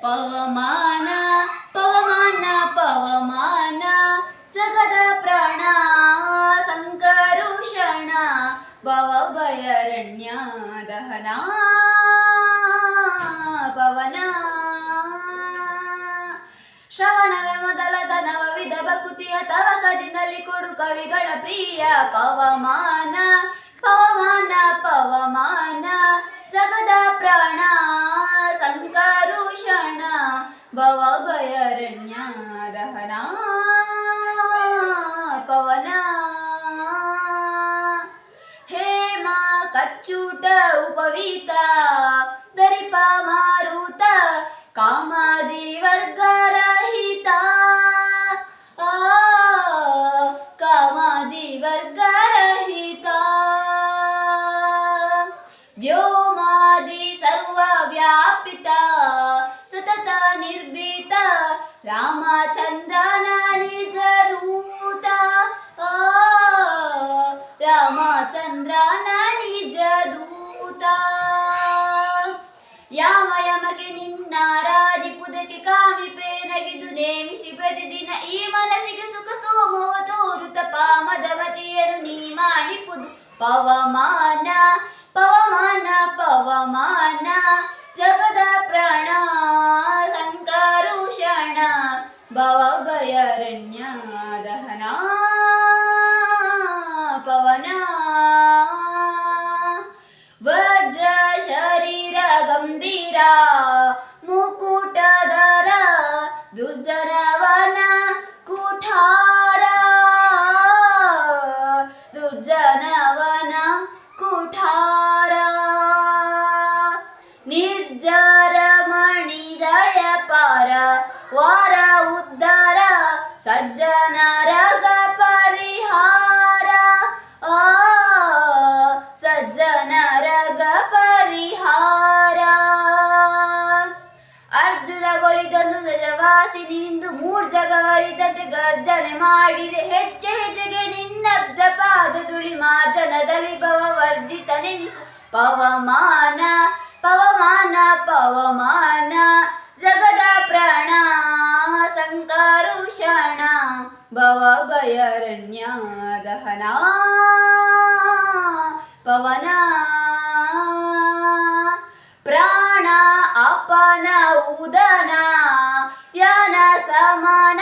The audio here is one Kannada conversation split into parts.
ಪವಮಾನ ಪವಮಾನ ಪವಮಾನ ಜಗದ ಪ್ರಾಣ ಸಂಕರುಷಣ ಭವಭಯರಣ್ಯ ದಹನ ಪವನ ಶ್ರವಣವೇ ಮೊದಲಾದ ನವವಿಧ ಭಕುತಿಯ ತವಕದಿಂದಲಿ ಕೊಡು ಕವಿಗಳ ಪ್ರಿಯ ಪವಮಾನ ಪವಮಾನ ಪವಮಾನ ಜಗದ ಪ್ರಾಣ ಸಂಕರುಷಣ ಭವಭಯರಣ್ಯ ದಹನ ಪವನ ಹೇಮ ಕಚ್ಚೂಟ ಉಪವೀತ ದರಿಪ ಮಾರುತ ಕಾಮಾದಿ ವರ್ಗರಹಿತ ಕಾಮಾದಿ ವರ್ಗರಹಿತ ವ್ಯೋಮಾದಿ ಸರ್ವ ವ್ಯಾಪಿತ ಸತತ ನಿರ್ಭೀತ ರಾಮಚಂದ್ರನ ನಿಜ ದೂತ ರಾಮಚಂದ್ರನ ನಿಜ ದೂತ ಯಾವ ಯಮಗೆ ನಿನ್ನಾರಾಧಿಪುದಕ್ಕೆ ಕಾಮಿಪೆ ನಗಿದು ನೇಮಿಸಿ ಪ್ರತಿದಿನ ಈ ಮನಸ್ಸಿಗೆ ಸುಖ ಸ್ತೋಮವ ತೋರುತ ಪಾಮದವತಿಯನು ನೀ ಮಾಡಿಪುದು ಪವಮಾನ ಪವಮಾನ ಪವಮಾನ ಜಗದ ಪ್ರಾಣ ಸಂಕರುಷಣ ಭವಭಯರಣ್ಯ ದಹನ ಪವನ ವಜ್ರ ಶರೀರ ಗಂಭೀರ ಮುಕುಟಧರ ದುರ್ಜನವನ ಕುಠಾರ ದುರ್ಜನವನ ಕುಠಾರ ನಿರ್ಜರ ಮಣಿದಯ ಪಾರ ವಾರ ಉದ್ಧಾರ ಸಜ್ಜನರಗ ಪರಿಹಾರ ಸಜ್ಜನರಗ ಪರಿಹಾರ ಅರ್ಜುನ ಗೊಲಿದನು ಗಜವಾಸಿನಿ ನಿಂದು ಮೂರ್ ಜಗವರಿದಂತೆ ಗರ್ಜನೆ ಮಾಡಿದೆ ಹೆಜ್ಜೆ ಹೆಜ್ಜೆಗೆ ನಿನ್ನಬ್ಜ ಪಾದದುಳಿ ಮಾರ್ಜನದಲ್ಲಿ ಭವವರ್ಜಿತ ನೆನಿಸು ಪವಮಾನ ಪವಮಾನ ಪವಮಾನ ಜಗದ ಪ್ರಾಣ ಸಂಕರುಷಣ ಭವಭಯರಣ್ಯ ದಹನ ಪವನ ಪ್ರಾಣ ಅಪನ ಉದನ ವ್ಯಾನ ಸಮಾನ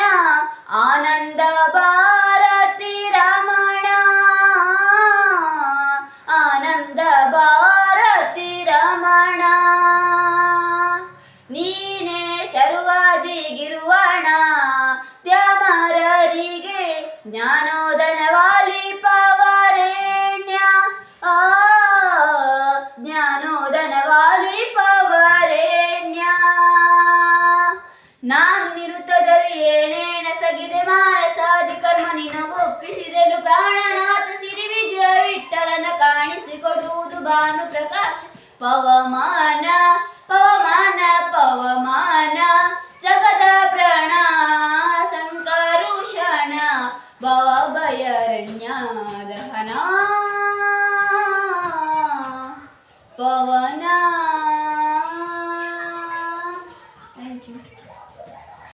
ಆನಂದ ಭಾರತಿ ರಮಣ ಆನಂದ ಭಾರತಿ ರಮಣ ನೀನೇ ಶರ್ವಾದಿ ಗಿರುವಣ ತ್ಯಮರರಿಗೆ ಜ್ಞಾನೋದನವಾಲಿ ಪವರೇಣ್ಯ ಜ್ಞಾನೋದನವಾಲಿ ಪವರೇಣ್ಯ ನಾನು ನಿರುತ್ತದಲ್ಲಿ ಏನೇನಸಗಿದೆ ಮಾನಸಾದಿ ಕರ್ಮ ನಿನಗೊಪ್ಪಿಸಿದೆನು ಪ್ರಾಣನಾಥ ಸಿರಿ ವಿಜಯ ವಿಠಲನ ಕಾಣಿಸಿಕೊಡುವುದು ಭಾನು ಪ್ರಕಾಶ ಪವಮಾನ ಪವಮಾನ ಪವಮಾನ ಜಗದ ಪ್ರಾಣ ಸಂಕರುಷಣ ಭವಭಯರಣ್ಯ ದಹನ ಪವ